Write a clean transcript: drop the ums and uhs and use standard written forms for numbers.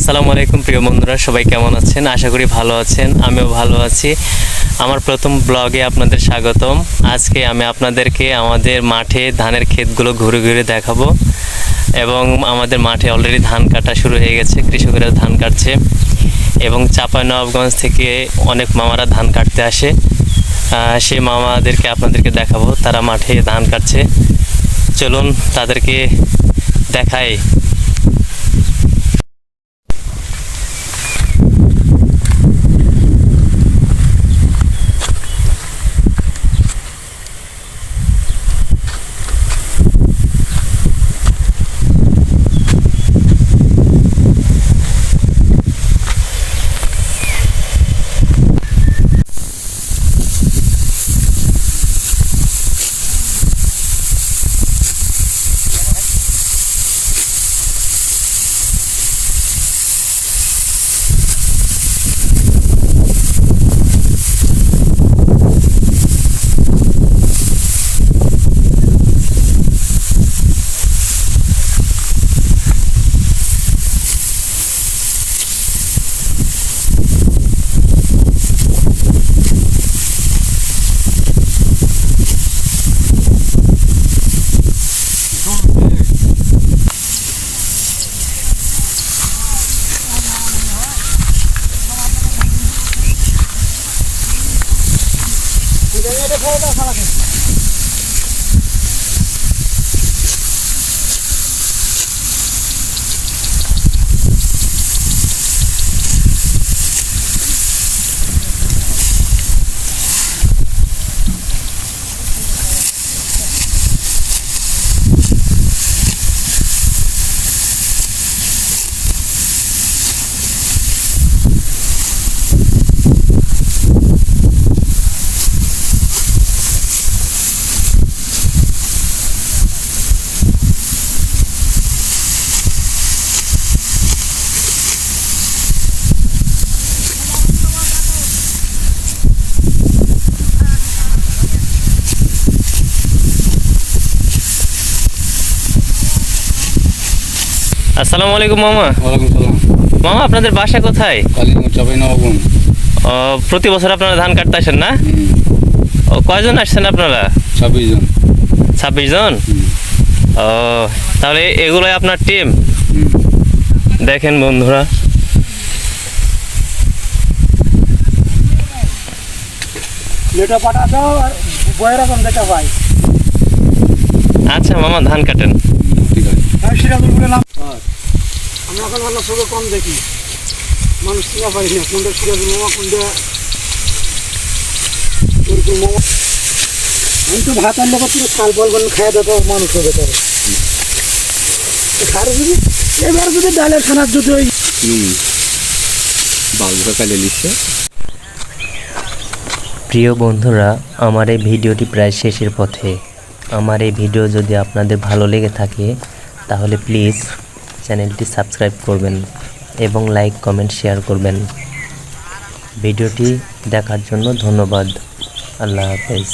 আসসালামু আলাইকুম প্রিয় বন্ধুরা, সবাই কেমন আছেন? আশা করি ভালো আছেন। আমিও ভালো আছি। আমার প্রথম ব্লগে আপনাদের স্বাগতম। আজকে আমি আপনাদেরকে আমাদের মাঠে ধানের ক্ষেতগুলো ঘুরে ঘুরে দেখাবো এবং আমাদের মাঠে অলরেডি ধান কাটা শুরু হয়ে গেছে, কৃষকেরা ধান কাটছে এবং চাঁপাইনবাবগঞ্জ থেকে অনেক মামারা ধান কাটতে আসে। সেই মামাদেরকে আপনাদেরকে দেখাবো, তারা মাঠে ধান কাটছে। চলুন তাদেরকে দেখাই। আসসালামু আলাইকুম মামা। ওয়ালাইকুম সালাম। মামা, আপনাদের বাসা কোথায়? কালীগঞ্জ চাঁপাইনবাবগঞ্জ। প্রতি বছর আপনারা ধান কাটতে আসেন না? কয়জন আসছেন আপনারা? 26 জন। 26 জন? ও, তাহলে এগুলোই আপনার টিম? দেখেন বন্ধুরা, আচ্ছা মামা, ধান কাটেন। ঠিক আছে। আমরা এখন অন্য সঙ্গে কম দেখি, মানুষ চিনা পারি না কোনটা সিরাজুল মামা, কোনটা এরকম মামা। আমি তো ভাত আনলে পুরো খাল বল বল খাওয়া দাওয়া মানুষ হবে। তবে খার যদি এবার যদি ডালের খানার যদি ওই বালুকা কালে লিখছে। প্রিয় বন্ধুরা, আমার এই ভিডিওটি প্রায় শেষের পথে। আমার এই ভিডিও যদি আপনাদের ভালো লেগে থাকে তাহলে প্লিজ চ্যানেলটি সাবস্ক্রাইব করবেন এবং লাইক, কমেন্ট, শেয়ার করবেন। ভিডিওটি দেখার জন্য ধন্যবাদ। আল্লাহ হাফেজ।